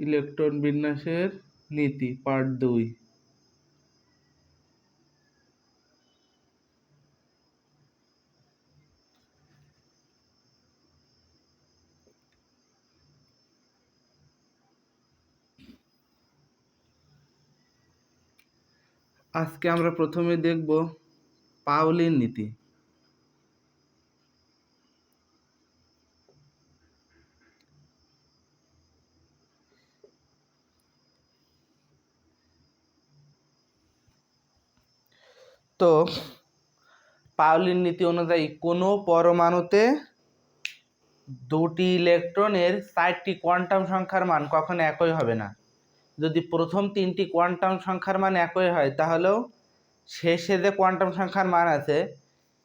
Electron বিন্যাসের নীতি part 2। আজকে আমরা প্রথমে দেখব পাউলির নীতি। তো পাউলির নীতি অনুযায়ী কোনো পরমাণুতে দুটি ইলেকট্রনের 4টি কোয়ান্টাম সংখ্যার মান কখনো একই হবে না। যদি প্রথম 3টি কোয়ান্টাম সংখ্যার মান একই হয়, তাহলেও শেষে যে কোয়ান্টাম সংখ্যার মান আছে,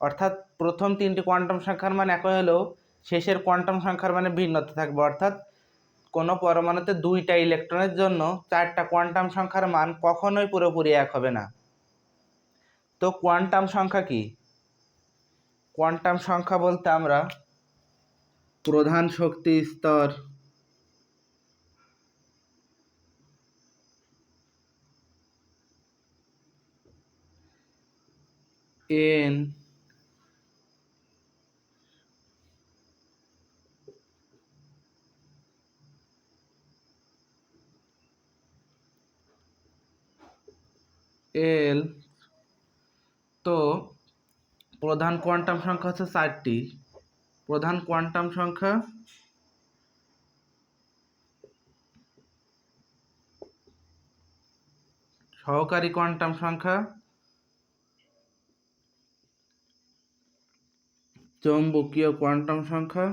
অর্থাৎ প্রথম 3টি কোয়ান্টাম সংখ্যার মান একই হলেও শেষের কোয়ান্টাম সংখ্যার মানে ভিন্নতা থাকবে। অর্থাৎ কোনো পরমাণুতে 2টা ইলেকট্রনের জন্য 4টা কোয়ান্টাম সংখ্যার মান কখনোই পুরোপুরি এক হবে না। তো কোয়ান্টাম সংখ্যা কি? কোয়ান্টাম সংখ্যা বলতে আমরা প্রধান শক্তি স্তর, এন, এল। তো প্রধান কোয়ান্টাম সংখ্যা হচ্ছে 4টি। প্রধান কোয়ান্টাম সংখ্যা সহকারী কোয়ান্টাম সংখ্যা, চৌম্বকীয় কোয়ান্টাম সংখ্যা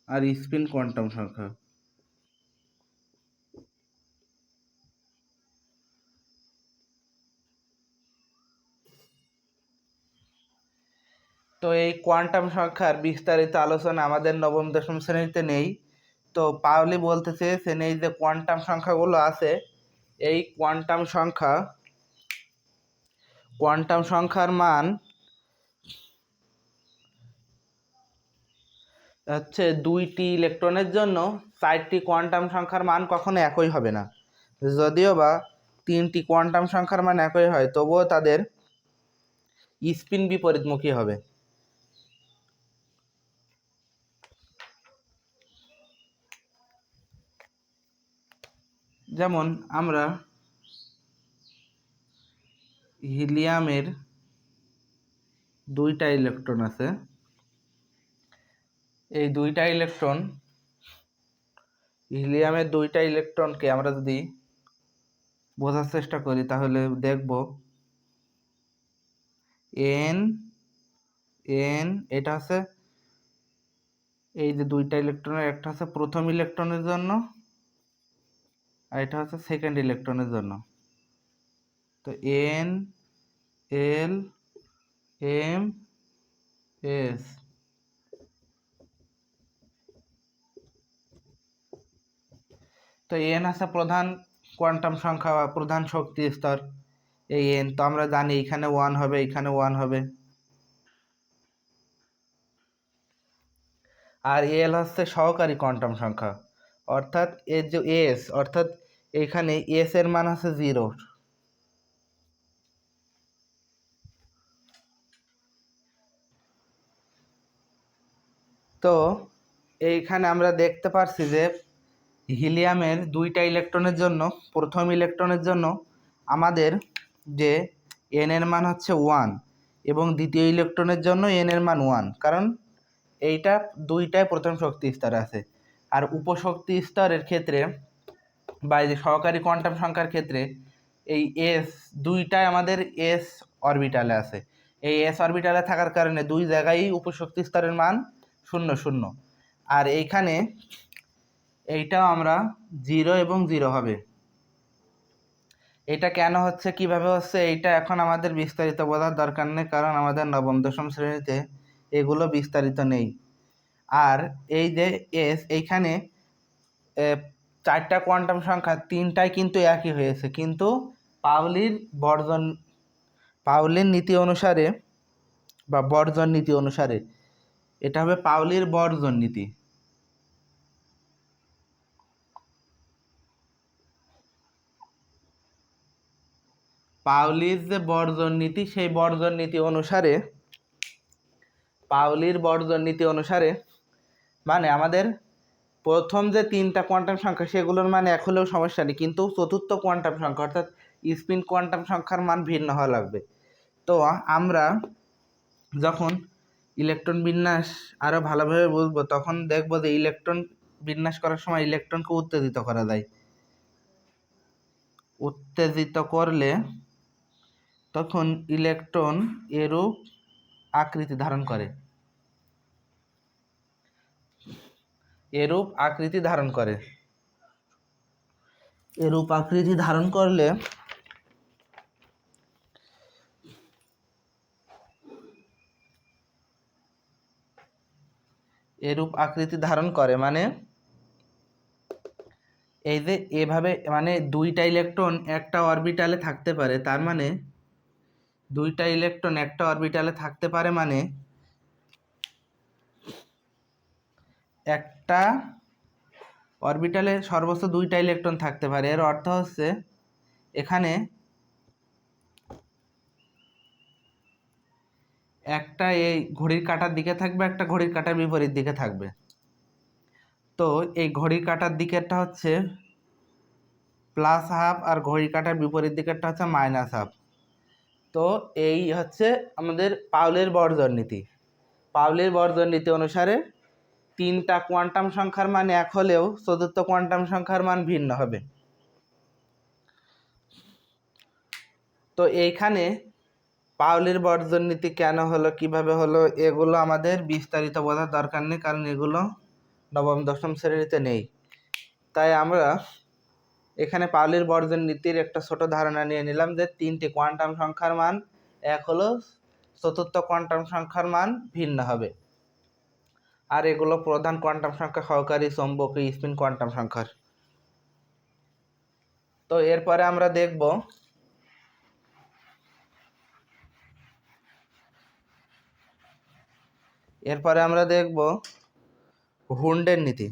আর স্পিন কোয়ান্টাম সংখ্যা। তো এই কোয়ান্টাম সংখ্যার বিস্তারিত আলোচনা আমাদের নবম দশম শ্রেণীতে নেই। তো পাউলি বলতে চেয়েছেন এই যে কোয়ান্টাম সংখ্যাগুলো আছে, এই কোয়ান্টাম সংখ্যার মান হচ্ছে 2টি ইলেকট্রনের জন্য 4টি কোয়ান্টাম সংখ্যার মান কখনো একই হবে না। যদিও বা 3টি কোয়ান্টাম সংখ্যার মান একই হয়, তবুও তাদের স্পিন বিপরীতমুখী হবে। যেমন আমরা হিলিয়ামের 2টা ইলেকট্রন আছে, এই 2টা ইলেকট্রন, হিলিয়ামের 2টা ইলেকট্রনকে আমরা যদি বোঝার চেষ্টা করি, তাহলে দেখব এন এন এটা হচ্ছে এই যে 2টা ইলেকট্রনের, একটা হচ্ছে প্রথম ইলেকট্রনের জন্য আর এটা হচ্ছে সেকেন্ড ইলেকট্রনের জন্য। তো এন এল এম এস। তো এন আছে প্রধান কোয়ান্টাম সংখ্যা বা প্রধান শক্তি স্তর, এই এন। তো আমরা জানি এখানে 1 হবে, এখানে 1 হবে। আর এল হচ্ছে সহকারী কোয়ান্টাম সংখ্যা, অর্থাৎ এর যে এস, অর্থাৎ এখানে এস এর মান হচ্ছে 0। তো এইখানে আমরা দেখতে পাচ্ছি যে হিলিয়ামের 2টা ইলেকট্রনের জন্য, প্রথম ইলেকট্রনের জন্য আমাদের যে এন এর মান হচ্ছে 1 এবং দ্বিতীয় ইলেকট্রনের জন্য এন এর মান 1, কারণ এইটা 2টাই প্রথম শক্তি স্তরে আছে। আর উপশক্তি স্তরের ক্ষেত্রে বা এই যে সহকারী কোয়ান্টাম সংখ্যার ক্ষেত্রে এই এস 2টাই আমাদের এস অরবিটালে আছে। এই এস অরবিটালে থাকার কারণে 2 জায়গায় উপশক্তি স্তরের মান 0 0। আর এইখানে এইটাও আমরা 0 এবং 0 হবে। এটা কেন হচ্ছে, কিভাবে হচ্ছে, এইটা এখন আমাদের বিস্তারিত বোঝার দরকার নেই, কারণ আমাদের নবম দশম শ্রেণীতে এগুলো বিস্তারিত নেই। আর এই যে এস, এইখানে 4টা কোয়ান্টাম সংখ্যা 3টাই কিন্তু একই হয়েছে, কিন্তু পাউলির নীতি অনুসারে বা বর্জন নীতি অনুসারে এটা হবে পাউলির বর্জন নীতি। পাউলির যে বর্জন নীতি, সেই বর্জন নীতি অনুসারে, পাউলির বর্জন নীতি অনুসারে মানে আমাদের প্রথম যে তিনটা কোয়ান্টাম সংখ্যা সেগুলোর মান এক হলেও সমস্যা নেই, কিন্তু চতুর্থ কোয়ান্টাম সংখ্যা অর্থাৎ স্পিন কোয়ান্টাম সংখ্যার মান ভিন্ন হওয়া লাগবে। তো আমরা যখন ইলেকট্রন বিন্যাস আরও ভালোভাবে বুঝবো তখন দেখবো যে ইলেকট্রন বিন্যাস করার সময় ইলেকট্রনকে উত্তেজিত করা যায়। উত্তেজিত করলে তখন ইলেকট্রন এরূপ আকৃতি ধারণ করে, এরূপ আকৃতি ধারণ করে। এরূপ আকৃতি ধারণ করলে এরূপ আকৃতি ধারণ করে মানে এই যে এভাবে মানে দুইটা ইলেকট্রন একটা অরবিটালে থাকতে পারে, তার মানে দুইটা ইলেকট্রন একটা অরবিটালে থাকতে পারে মানে একটা অরবিটালে সর্বোচ্চ দুইটা ইলেকট্রন থাকতে পারে। এর অর্থ হচ্ছে এখানে একটা এই ঘড়ির কাঁটার দিকে থাকবে, একটা ঘড়ির কাঁটার বিপরীত দিকে থাকবে। তো এই ঘড়ির কাঁটার দিকেরটা হচ্ছে প্লাস হাফ আর ঘড়ির কাঁটার বিপরীত দিকেরটা হচ্ছে মাইনাস হাফ। তো এই হচ্ছে আমাদের পাউলির বর্জন নীতি। পাউলির বর্জন নীতি অনুসারে তিনটা কোয়ান্টাম সংখ্যার মান এক হলেও চতুর্থ কোয়ান্টাম সংখ্যার মান ভিন্ন হবে। তো এইখানে পাউলির বর্জন নীতি কেন হলো, কিভাবে হলো, এগুলো আমাদের বিস্তারিত বোঝার দরকার নেই, কারণ এগুলো নবম দশম শ্রেণীতে নেই। তাই আমরা এখানে পাউলির বর্জন নীতির একটা ছোট ধারণা নিয়ে নিলাম যে তিনটি কোয়ান্টাম সংখ্যার মান এক হলো, চতুর্থ কোয়ান্টাম সংখ্যার মান ভিন্ন হবে। আর এগুলো প্রধান কোয়ান্টাম সংখ্যা সহকারী চৌম্বকীয় স্পিন কোয়ান্টাম সংখ্যার। তো এরপরে আমরা দেখব হুন্ডের নীতি।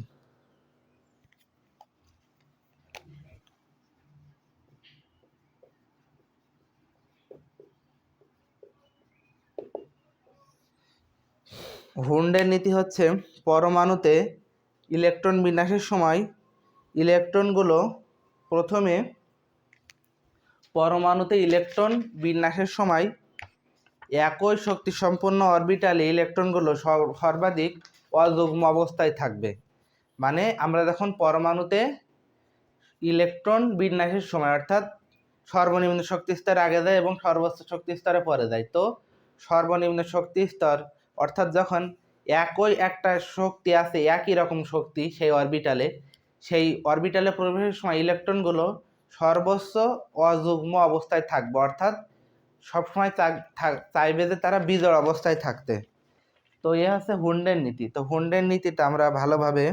হুন্ডের নীতি হচ্ছে পরমাণুতে ইলেকট্রন বিন্যাসের সময় ইলেকট্রনগুলো প্রথমে পরমাণুতে ইলেকট্রন বিন্যাসের সময় একই শক্তি সম্পন্ন অরবিটালে ইলেকট্রনগুলো সর্বাধিক অযুগ্ম অবস্থায় থাকবে। মানে আমরা যখন পরমাণুতে ইলেকট্রন বিন্যাসের সময় অর্থাৎ সর্বনিম্ন শক্তি স্তর আগে যায় এবং সর্বোচ্চ শক্তি স্তরে পরে যায়। তো সর্বনিম্ন শক্তি স্তর অর্থাৎ যখন একই একটা শক্তি আছে, একই রকম শক্তি সেই অরবিটালে প্রবেশের সময় ইলেকট্রনগুলো সর্বোচ্চ অযুগ্ম অবস্থায় থাকবে, অর্থাৎ সবসময় চাইবে যে তারা বিজোড় অবস্থায় থাকতে। তো এ হচ্ছে হুন্ডের নীতি। তো হুন্ডের নীতিটা আমরা ভালোভাবে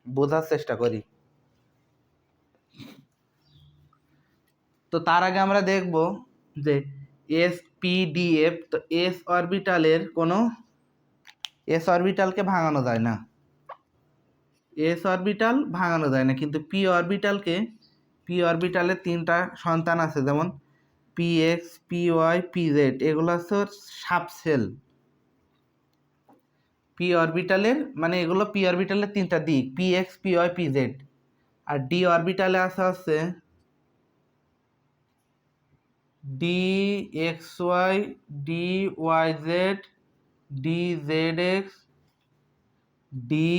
বোঝার চেষ্টা করি। তো তার আগে আমরা দেখব যে এসপিডিএফ, তো এস অরবিটালকে ভাঙানো যায় না, এস অরবিটাল ভাঙানো যায় না, কিন্তু পি অরবিটালের তিনটা সন্তান আছে, যেমন P x, P Y, P Z, এগুলো হচ্ছে সাবশেল পি অরবিটালের, মানে এগুলো পি অরবিটালের তিনটা দিক, p x, P Y, P z. আর ডি অরবিটালে আছে d x y, d y z, d z x, d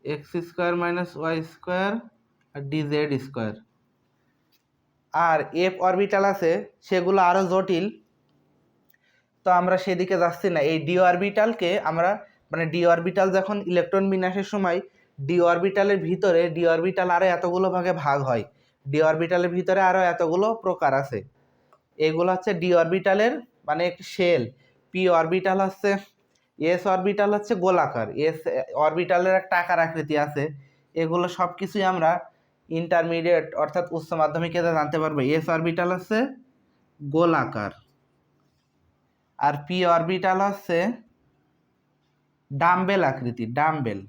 x square minus y square, আর ডি জেড স্কোয়ার। আর এফ অরবিটাল আছে, সেগুলো আরও জটিল, তো আমরা সেদিকে যাচ্ছি না। এই ডি অরবিটালকে আমরা মানে ডি অরবিটাল যখন ইলেকট্রন বিন্যাসের সময় ডি অরবিটালের ভিতরে ডি অরবিটাল আরও এতগুলো ভাগে ভাগ হয়, ডি অরবিটালের ভিতরে আরও এতগুলো প্রকার আছে। এগুলো হচ্ছে ডি অরবিটালের মানে একটি শেল। পি অরবিটাল হচ্ছে, এস অরবিটাল হচ্ছে গোলাকার, এস অরবিটালের একটা আকার আকৃতি আছে। এগুলো সব কিছুই আমরা ইন্টারমিডিয়েট অর্থাৎ উচ্চ মাধ্যমিকে জানতে পারবো। এস অরবিটাল হচ্ছে গোলাকার, আর পি অরবিটাল হচ্ছে ডাম্বেল আকৃতি, ডাম্বেল,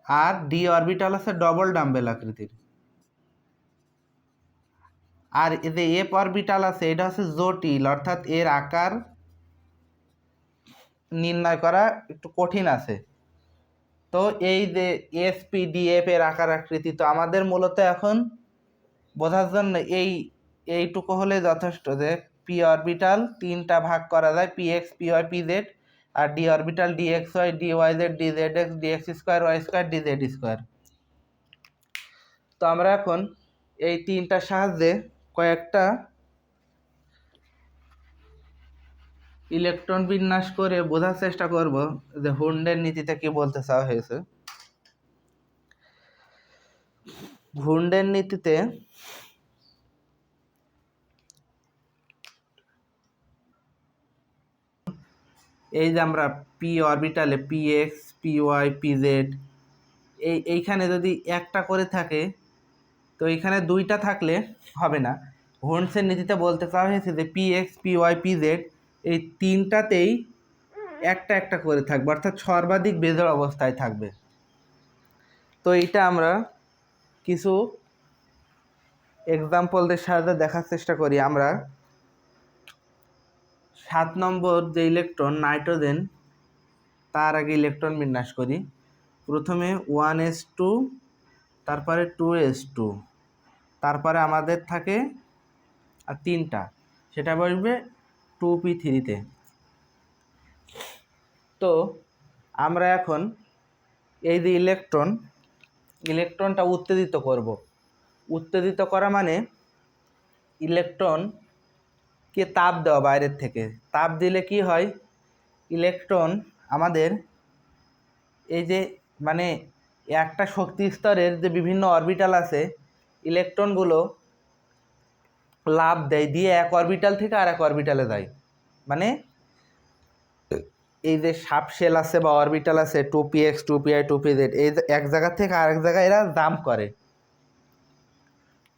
আর ডি অরবিটাল হচ্ছে ডবল ডাম্বেল আকৃতির। আর এই যে এফ অরবিটাল আছে এটা হচ্ছে জটিল, অর্থাৎ এর আকার নির্ণয় করা একটু কঠিন আছে। তো এই যে এসপিডিএফ এর আকার আকৃতি, তো আমাদের মূলত এখন বোঝার জন্য এইটুকু হলে যথেষ্ট যে পি অরবিটাল তিনটা ভাগ করা যায়, p x P Y P z, আর d orbital d x y d y z d z x d x square y square d z square. তো আমরা এখন এই তিনটার সাহায্যে কয়েকটা ইলেকট্রন বিন্যাস করে বোঝার চেষ্টা করব যে হুন্ডের নীতিতে কি বলতে চাওয়া হয়েছে। হুন্ডের নীতিতে এই যে আমরা পি অরবিটালে p x P Y P z এইখানে যদি একটা করে থাকে, তো এইখানে দুইটা থাকলে হবে না। হোন্ডসের নীতিতে বলতে চাওয়া হয়েছে যে P x P Y P Z এই তিনটাতেই একটা একটা করে থাকবে, অর্থাৎ সর্বাধিক বেজোড় অবস্থায় থাকবে। তো এইটা আমরা কিছু এক্সাম্পলদের সাহায্যে দেখার চেষ্টা করি। আমরা 7 নম্বর যে ইলেকট্রন নাইট্রোজেন, তার আগে ইলেকট্রন বিন্যাস করি। প্রথমে 1s2, তারপরে 2s2, তারপরে আমাদের থাকে আর তিনটা, সেটা বসবে 2p3-তে। তো আমরা এখন এই যে ইলেকট্রনটা উত্তেজিত করব। উত্তেজিত করা মানে ইলেকট্রনকে তাপ দেওয়া বাইরের থেকে। তাপ দিলে কি হয়, ইলেকট্রন আমাদের এই যে মানে একটা শক্তি স্তরের যে বিভিন্ন অরবিটাল আছে, ইলেকট্রনগুলো লাফ দেয়, দিয়ে এক অরবিটাল থেকে আর এক অরবিটালে যায়। মানে এই যে সাব শেল আছে বা অরবিটাল আছে 2px 2pi 2pz, এই এক জায়গা থেকে আরেক জায়গায় এরা জাম্প করে।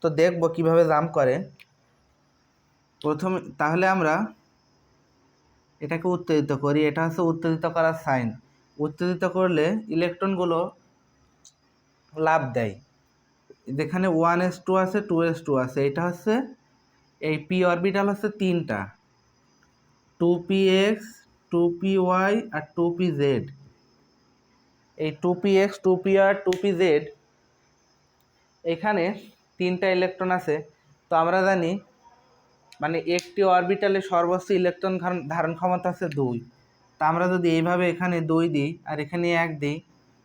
তো দেখব কিভাবে জাম্প করে। প্রথমে তাহলে আমরা এটাকে উত্তেজিত করি। এটা হচ্ছে উত্তেজিত করার সাইন। উত্তেজিত করলে ইলেকট্রনগুলো লাফ দেয়। যেখানে 1s2 আছে 2s2 আছে, এটা হচ্ছে এই পি অরবিটাল হচ্ছে তিনটা, 2px 2py আর 2pz। এই 2px 2py আর 2pz এখানে তিনটা ইলেকট্রন আছে। তো আমরা জানি মানে একটি অরবিটালে সর্বোচ্চ ইলেকট্রন ধারণ ক্ষমতা আছে 2। তা আমরা যদি এইভাবে এখানে 2 দিই আর এখানে 1 দিই,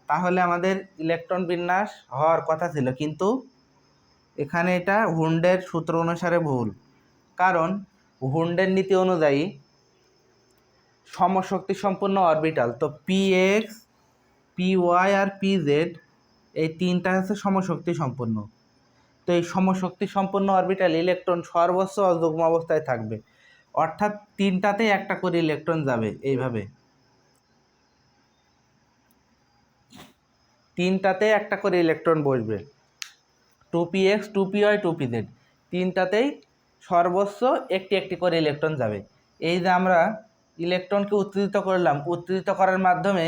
তাহলে আমাদের ইলেকট্রন বিন্যাস হওয়ার কথা ছিল, কিন্তু এখানে এটা হুন্ডের সূত্র অনুসারে ভুল। কারণ হুন্ডের নীতি অনুযায়ী সমশক্তি সম্পন্ন অরবিটাল, তো পি এক্স পি ওয়াই আর পি জেড এই তিনটা হচ্ছে সমশক্তি সম্পন্ন। তো এই সমশক্তি সম্পন্ন অরবিটাল ইলেকট্রন সর্বোচ্চ অযুগ্ম অবস্থায় থাকবে, অর্থাৎ তিনটাতেই একটা করে ইলেকট্রন যাবে। এইভাবে তিনটাতে একটা করে ইলেকট্রন বসবে, 2px 2py 2pz, তিনটাতেই সর্বোচ্চ একটি একটি করে ইলেকট্রন যাবে। এই যে আমরা ইলেকট্রনকে উত্তেজিত করলাম, উত্তেজিত করার মাধ্যমে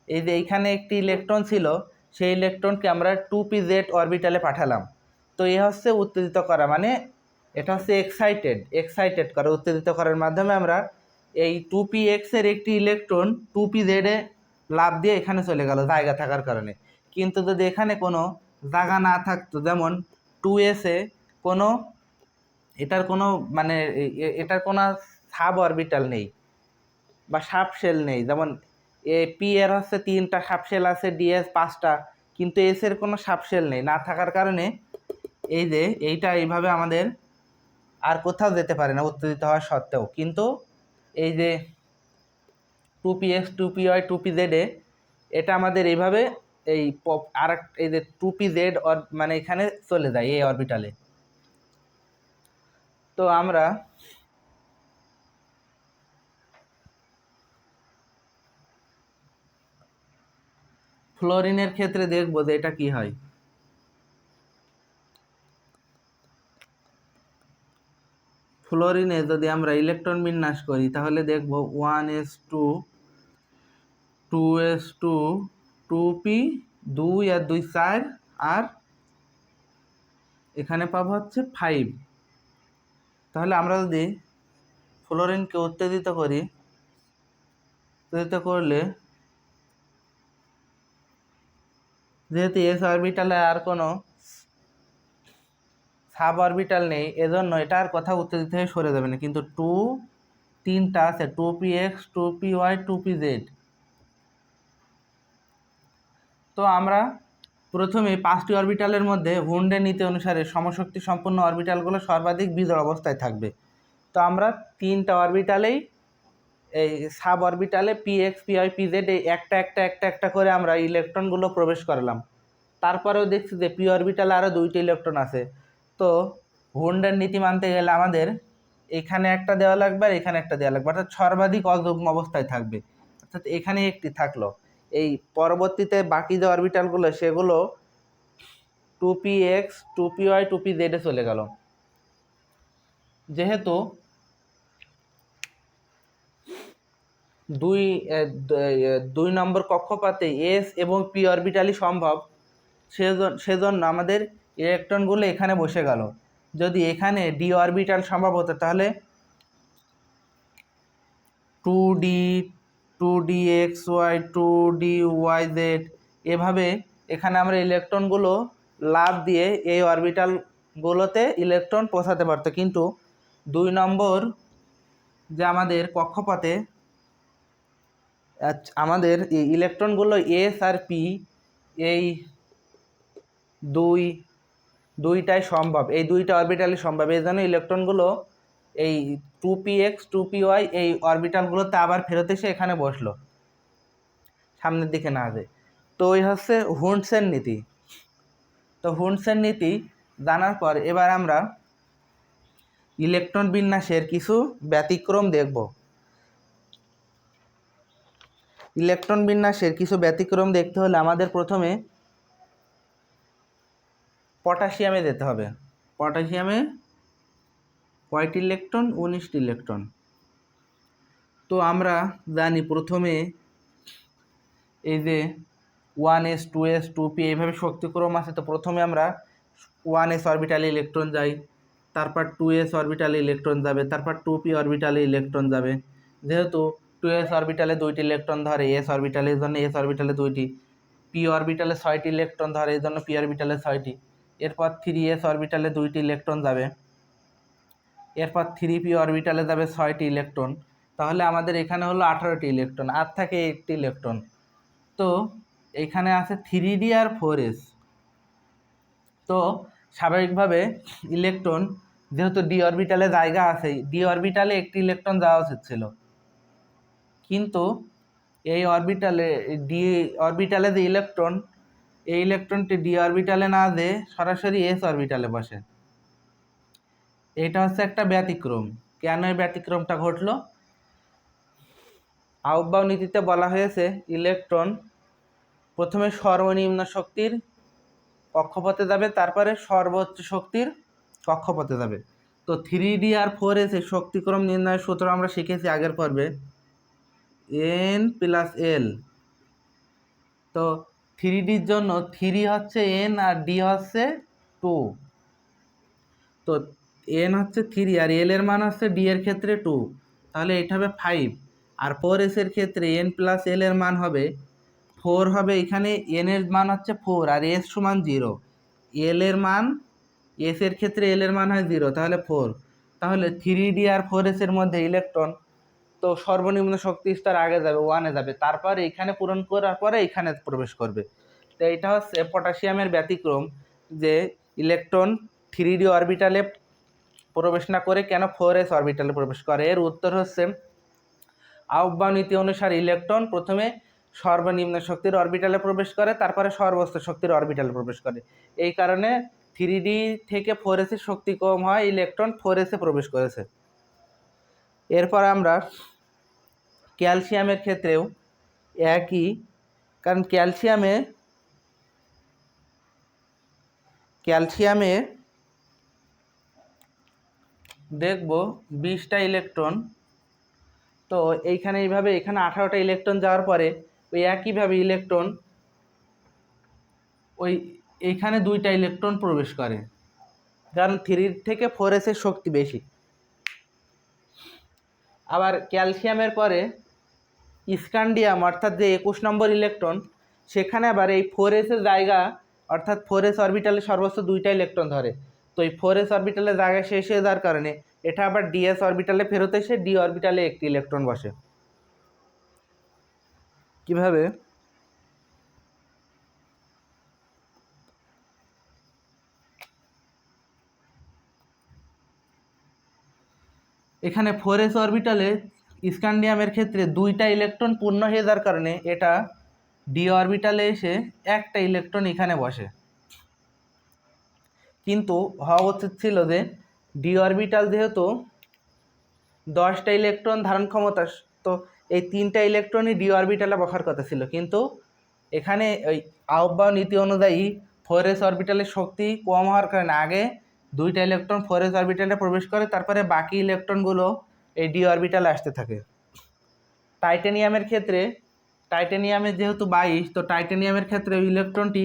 এই যে এইখানে একটি ইলেকট্রন ছিল, সেই ইলেকট্রনকে আমরা 2pz অরবিটালে পাঠালাম। তো এ হচ্ছে উত্তেজিত করা, মানে এটা হচ্ছে এক্সাইটেড করা। উত্তেজিত করার মাধ্যমে আমরা এই 2px এর একটি ইলেকট্রন 2pz এ লাফ দিয়ে এখানে চলে গেল জায়গা থাকার কারণে। কিন্তু যদি এখানে কোনো জায়গা না থাকতো, যেমন 2s এ কোনো এটার কোনো মানে এটার কোনো সাব অরবিটাল নেই বা সাব শেল নেই, যেমন পি এর হচ্ছে 3টা সাব শেল আছে, ডিএস 5টা, কিন্তু এস এর কোনো সাব শেল নেই, না থাকার কারণে এই যে এইটা এইভাবে আমাদের আর কোথাও যেতে পারে না উত্তেজিত হওয়া সত্ত্বেও। কিন্তু এই যে 2px 2py 2pz এটা আমাদের এইভাবে এই আর এই যে 2pz মানে এখানে চলে যায় এই অরবিটালে। তো আমরা ফ্লোরিনের ক্ষেত্রে দেখবো যে এটা কি হয়। ফ্লোরিনে যদি আমরা ইলেকট্রন বিন্যাস করি তাহলে দেখব 1s2 2s2 2p 2 আর 2 4, আর এখানে পাবো হচ্ছে 5। তাহলে আমরা যদি ফ্লোরিনকে উত্তেজিত করি, উত্তেজিত করলে যেহেতু এস অরবিটালে আর কোনো সাব অরবিটাল নেই, এজন্য এটা আর কোথাও উত্তেজিত হয়ে সরে যাবে না। কিন্তু তিনটা আছে, 2px 2py 2pz। তো আমরা প্রথমে 5টি অরবিটালের মধ্যে হুন্ডের নীতি অনুসারে সমশক্তি সম্পন্ন অরবিটালগুলো সর্বাধিক বিজোড় অবস্থায় থাকবে। তো আমরা 3টা অরবিটালেই এই সাব অরবিটালে পিএক্স পিওয়াই পিজেড এই একটা একটা একটা একটা করে আমরা ইলেকট্রনগুলো প্রবেশ করলাম। তারপরেও দেখছি যে পি অরবিটালে আরও 2টি ইলেকট্রন আছে। তো হুন্ডের নীতি মানতে গেলে আমাদের এখানে একটা দেওয়া লাগবে আর এখানে একটা দেওয়া লাগবে, অর্থাৎ সর্বাধিক অযুগ্ম অবস্থায় থাকবে। অর্থাৎ এখানে একটি থাকলো, এই পরবর্তীতে বাকি যে অরবিটালগুলো সেগুলো 2px 2py 2pz এ চলে গেল। যেহেতু দুই নম্বর কক্ষপথে এস এবং পি অরবিটালই সম্ভব, সেজন্য আমাদের ইলেকট্রনগুলো এখানে বসে গেল। যদি এখানে ডি অরবিটাল সম্ভব হতো তাহলে 2d 2dxy 2dyz এভাবে এখানে আমরা ইলেকট্রনগুলো লাফ দিয়ে এই অরবিটালগুলোতে ইলেকট্রন পৌঁছাতে পারতো। কিন্তু 2 নম্বর যে আমাদের কক্ষপথে আমাদের এই ইলেকট্রনগুলো এস আর পি এই দুইটাই সম্ভব, এই 2টা অরবিটালই সম্ভব। এই জন্য ইলেকট্রনগুলো এই 2px 2py এই অরবিটালগুলোতে আবার ফেরত এসে এখানে বসলো, সামনের দিকে না যায়। তো এই হচ্ছে হুন্ডসের নীতি। তো হুন্ডসের নীতি জানার পর এবার আমরা ইলেকট্রন বিন্যাসের কিছু ব্যতিক্রম দেখব। ইলেকট্রন বিন্যাসের কিছু ব্যতিক্রম দেখতে হলে আমাদের প্রথমে পটাশিয়ামে যেতে হবে। পটাশিয়ামে কয়টি ইলেকট্রন? 19টি ইলেকট্রন। তো আমরা জানি প্রথমে এই যে 1s 2s 2p এইভাবে শক্তিক্রম আছে। তো প্রথমে আমরা 1s অরবিটালে ইলেকট্রন যাই, তারপর 2s অরবিটালে ইলেকট্রন যাবে, তারপর 2p অরবিটালে ইলেকট্রন যাবে। যেহেতু 2s অরবিটালে 2টি ইলেকট্রন ধরে, s অরবিটালে এই জন্য s অরবিটালে 2টি, p অরবিটালে 6টি ইলেকট্রন ধরে এই জন্য p অরবিটালে 6টি। এরপর 3s অরবিটালে 2টি ইলেকট্রন যাবে, এরপর 3p অরবিটালে যাবে 6টি ইলেকট্রন। তাহলে আমাদের এখানে হলো 18টি ইলেকট্রন, আর থাকে 1টি ইলেকট্রন। তো এখানে আছে 3d আর 4s। তো স্বাভাবিকভাবে ইলেকট্রন যেহেতু ডি অরবিটালে জায়গা আছে, ডি অরবিটালে একটি ইলেকট্রন যাওয়া উচিত ছিল, কিন্তু এই ডি অরবিটালে যে ইলেকট্রন, এই ইলেকট্রনটি ডি অরবিটালে না যেয়ে সরাসরি এস অরবিটালে বসে। এটা হচ্ছে একটা ব্যতিক্রম। কেন এই ব্যতিক্রমটা ঘটলো? আউটবাউ নীতিতে বলা হয়েছে ইলেকট্রন প্রথমে সর্বনিম্ন শক্তির কক্ষপথে যাবে, তারপরে সর্বোচ্চ শক্তির কক্ষপথে যাবে। তো 3d আর 4s এর শক্তিক্রম নির্ণয়ের সূত্র আমরা শিখেছি আগের পর্বে, n+l। তো 3dর জন্য 3 হচ্ছে n আর d হচ্ছে 2। তো n হচ্ছে 3 আর l এর মান হচ্ছে d এর ক্ষেত্রে 2, তাহলে এটা হবে 5। আর 4s এর ক্ষেত্রে n+l এর মান হবে 4 হবে। এখানে n এর মান হচ্ছে 4 আর s সমান 0, l এর মান, s এর ক্ষেত্রে l এর মান হয় 0, তাহলে 4। তাহলে 3d আর 4s এর মধ্যে ইলেকট্রন তো সর্বনিম্ন শক্তি স্তর আগে যাবে, 1-এ যাবে, তারপর এখানে পূরণ করার পরে এখানে প্রবেশ করবে। তো এটা হচ্ছে পটাশিয়ামের ব্যতিক্রম, যে ইলেকট্রন 3d অরবিটালে প্রবেশ না করে কেন 4s অরবিটালে প্রবেশ করে। এর উত্তর হচ্ছে আউটবাউ নীতি অনুসারে ইলেকট্রন প্রথমে সর্বনিম্ন শক্তির অরবিটালে প্রবেশ করে, তারপরে সর্বোচ্চ শক্তির অরবিটালে প্রবেশ করে। এই কারণে 3d থেকে 4s এর শক্তি কম হয়, ইলেকট্রন 4s এ প্রবেশ করেছে। এরপর আমরা ক্যালসিয়ামের ক্ষেত্রেও একই, কারণ ক্যালসিয়ামে দেখব 20টা ইলেকট্রন। তো এইখানে এইভাবে এখানে 18টা ইলেকট্রন যাওয়ার পরে ওই একইভাবে ইলেকট্রন ওই এইখানে 2টা ইলেকট্রন প্রবেশ করে, কারণ 3 থেকে 4s এর শক্তি বেশি। আবার ক্যালসিয়ামের পরে স্ক্যান্ডিয়াম অর্থাৎ যে 21 নম্বর ইলেকট্রন, সেখানে আবার এই 4s জায়গা অর্থাৎ 4s অরবিটালে সর্বোচ্চ 2টা ইলেকট্রন ধরে। তো এই 4s অরবিটালের জায়গা শেষ হয়ে যাওয়ার কারণে এটা আবার ds অরবিটালে ফেরত এসে d অরবিটালে একটি ইলেকট্রন বসে। কিভাবে? এখানে 4s অরবিটালে স্ক্যান্ডিয়ামের ক্ষেত্রে 2টা ইলেকট্রন পূর্ণ হয়ে যাওয়ার কারণে এটা d অরবিটালে এসে একটা ইলেকট্রন এখানে বসে। কিন্তু হওয়া উচিত ছিল যে d অরবিটাল যেহেতু 10টা ইলেকট্রন ধারণ ক্ষমতা, তো এই 3টা ইলেকট্রনই d অরবিটালে বসার কথা ছিল, কিন্তু এখানে ওই আহ্বান নীতি অনুযায়ী 4s অরবিটালের শক্তি কম হওয়ার কারণে আগে 2টা ইলেকট্রন 4s অরবিটালে প্রবেশ করে, তারপরে বাকি ইলেকট্রনগুলো এই d অরবিটালে আসতে থাকে। টাইটানিয়ামের ক্ষেত্রে টাইটানিয়ামের যেহেতু 22, তো টাইটানিয়ামের ক্ষেত্রে ওই ইলেকট্রনটি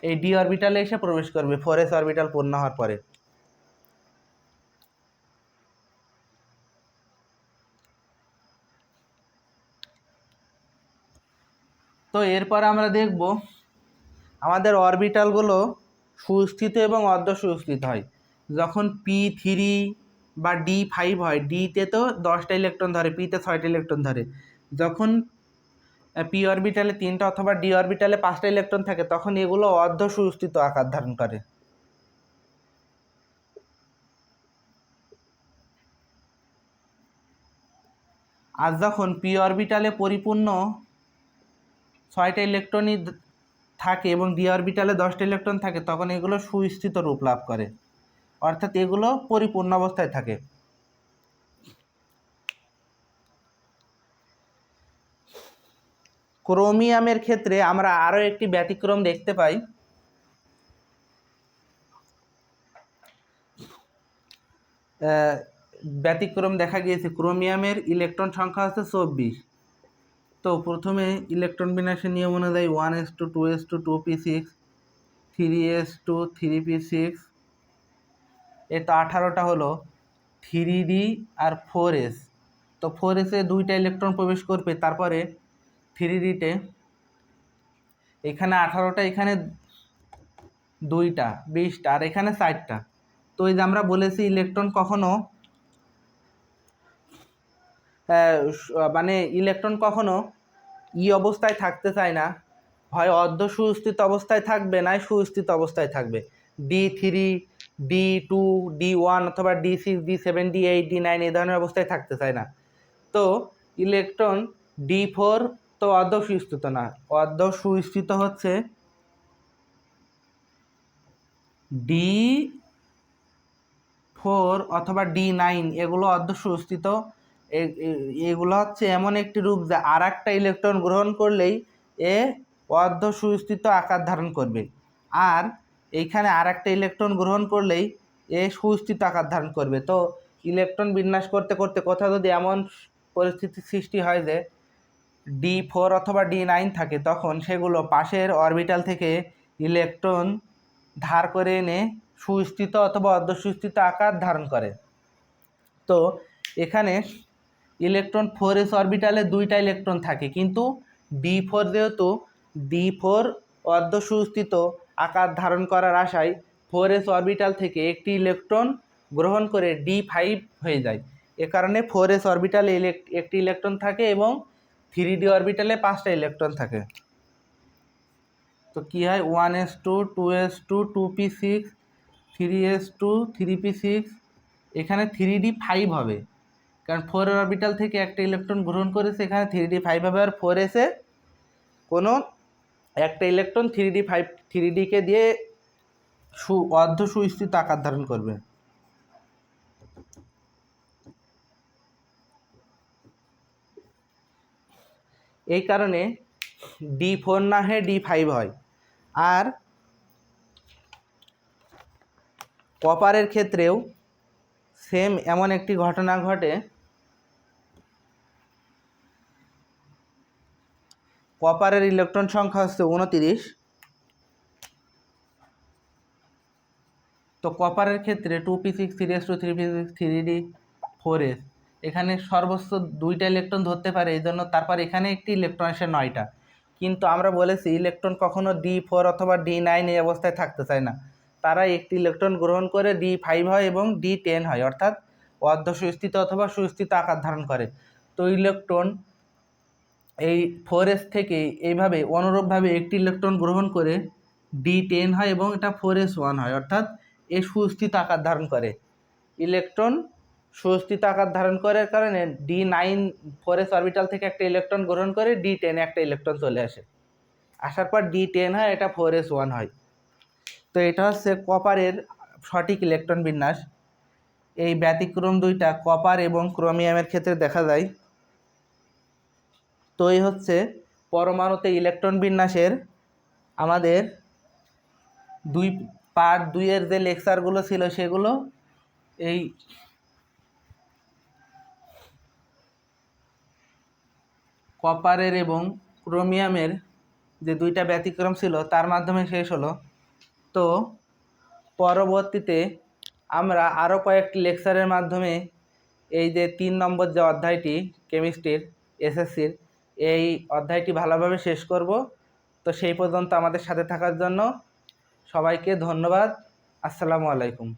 এই d অরবিটালে এসে প্রবেশ করবে 4s অরবিটাল পূর্ণ হওয়ার পরে। তো এরপর আমরা দেখব আমাদের অরবিটালগুলো সুস্থিত এবং অর্ধ সুস্থিত হয়। যখন p3 বা d5 হয়, ডিতে তো 10টা ইলেকট্রন ধরে, পিতে 6টা ইলেকট্রন ধরে। যখন পি অরবিটালে 3টা অথবা ডি অরবিটালে 5টা ইলেকট্রন থাকে, তখন এগুলো অর্ধ সুস্থিত আকার ধারণ করে। আর যখন পি অরবিটালে পরিপূর্ণ 6টা ইলেকট্রনই থাকে এবং ডি অরবিটালে 10টা ইলেকট্রন থাকে, তখন এগুলো সুস্থিত রূপ লাভ করে, অর্থাৎ এগুলো পরিপূর্ণ অবস্থায় থাকে। ক্রোমিয়ামের ক্ষেত্রে আমরা আরও একটি ব্যতিক্রম দেখতে পাই। ব্যতিক্রম দেখা গিয়েছে, ক্রোমিয়ামের ইলেকট্রন সংখ্যা হচ্ছে 24। তো প্রথমে ইলেকট্রন বিন্যাসের নিয়ম অনুযায়ী 1s2 2s2 2p6 3s2 3p6, এ তো 18টা হলো। 3d আর 4s, তো 4s-এ 2টা ইলেকট্রন প্রবেশ করবে, তারপরে 3d-তে এখানে 18টা, এখানে 2টা 20টা, আর এখানে 4টা। তো এই যে আমরা বলেছি ইলেকট্রন কখনো ইলেকট্রন কখনো অবস্থায় থাকতে চায় না, হয় অর্ধ সুস্থিত অবস্থায় থাকবে, নয় সুস্থিত অবস্থায় থাকবে। d3 d2 d1 অথবা d6 d7 d8 d9 এই ধরনের অবস্থায় থাকতে চায় না। তো ইলেকট্রন d4 তো অর্ধ সুস্থিত না, অর্ধ সুস্থিত হচ্ছে d4 অথবা d9, এগুলো অর্ধ সুস্থিত। এগুলো হচ্ছে এমন একটি রূপ যা আর একটা ইলেকট্রন গ্রহণ করলেই এ অর্ধ সুস্থিত আকার ধারণ করবে, আর এইখানে আর একটা ইলেকট্রন গ্রহণ করলেই এ সুস্থিত আকার ধারণ করবে। তো ইলেকট্রন বিন্যাস করতে করতে কোথাও যদি এমন পরিস্থিতির সৃষ্টি হয় যে d4 অথবা d9 থাকে, তখন সেগুলো পাশের অরবিটাল থেকে ইলেকট্রন ধার করে এনে সুস্থিত অথবা অর্ধ সুস্থিত আকার ধারণ করে। তো এখানে ইলেকট্রন 4s অরবিটালে 2টা ইলেকট্রন থাকে, কিন্তু d4 যেহেতু d4 অর্ধ সুস্থিত আকার ধারণ করার আশায় 4s অরবিটাল থেকে একটি ইলেকট্রন গ্রহণ করে d5 হয়ে যায়। এ কারণে 4s অরবিটালে একটি ইলেকট্রন থাকে এবং 3d অরবিটালে 5টা ইলেকট্রন থাকে। তো কী হয়, 1s2 2s2 2p6 3s2 3p6, এখানে 3d5 হবে, কারণ 4 অরবিটাল থেকে একটা ইলেকট্রন গ্রহণ করেছে, এখানে 3d5 হবে। আর 4s-এ কোনো একটা ইলেকট্রন 3d কে দিয়ে অর্ধ সুস্থিত আকার ধারণ করবে। এই কারণে d4 না হয়ে d5 হয়। আর কপারের ক্ষেত্রেও সেম এমন একটি ঘটনা ঘটে। কপারের ইলেকট্রন সংখ্যা হচ্ছে 29। তো কপারের ক্ষেত্রে 2p6 3s2 3p6 3d 4s, এখানে সর্বোচ্চ 2টা ইলেকট্রন ধরতে পারে, এই জন্য তারপর এখানে একটি ইলেকট্রন আসে 9টা। কিন্তু আমরা বলেছি ইলেকট্রন কখনো D4 অথবা D9 এই অবস্থায় থাকতে চায় না, তারা একটি ইলেকট্রন গ্রহণ করে D5 হয় এবং D10 হয়, অর্থাৎ অর্ধ সুস্থিত অথবা সুস্থিত আকার ধারণ করে। তো ইলেকট্রন এই 4s থেকে এইভাবে অনুরূপভাবে একটি ইলেকট্রন গ্রহণ করে D10 হয় এবং এটা 4s1 হয়, অর্থাৎ এ সুস্থিত আকার ধারণ করে। ইলেকট্রন সুস্থিত আকার ধারণ করার কারণে D9 4s অরবিটাল থেকে একটা ইলেকট্রন গ্রহণ করে D10 একটা ইলেকট্রন চলে আসে, আসার পর D10 হয়, এটা 4s1 হয়। তো এটা হচ্ছে কপারের সঠিক ইলেকট্রন বিন্যাস। এই ব্যতিক্রম দুইটা কপার এবং ক্রোমিয়ামের ক্ষেত্রে দেখা যায়। তো এই হচ্ছে পরমাণুতে ইলেকট্রন বিন্যাসের আমাদের পার্ট 2-এর যে লেকচারগুলো ছিল সেগুলো এই কপারের এবং ক্রোমিয়ামের যে দুইটা ব্যতিক্রম ছিল তার মাধ্যমে শেষ হলো। তো পরবর্তীতে আমরা আরও কয়েকটি লেকচারের মাধ্যমে এই যে 3 নম্বর যে অধ্যায়টি কেমিস্ট্রির এসএসসির, এই অধ্যায়টি ভালোভাবে শেষ করব। তো সেই পর্যন্ত আমাদের সাথে থাকার জন্য সবাইকে ধন্যবাদ। আসসালামু আলাইকুম।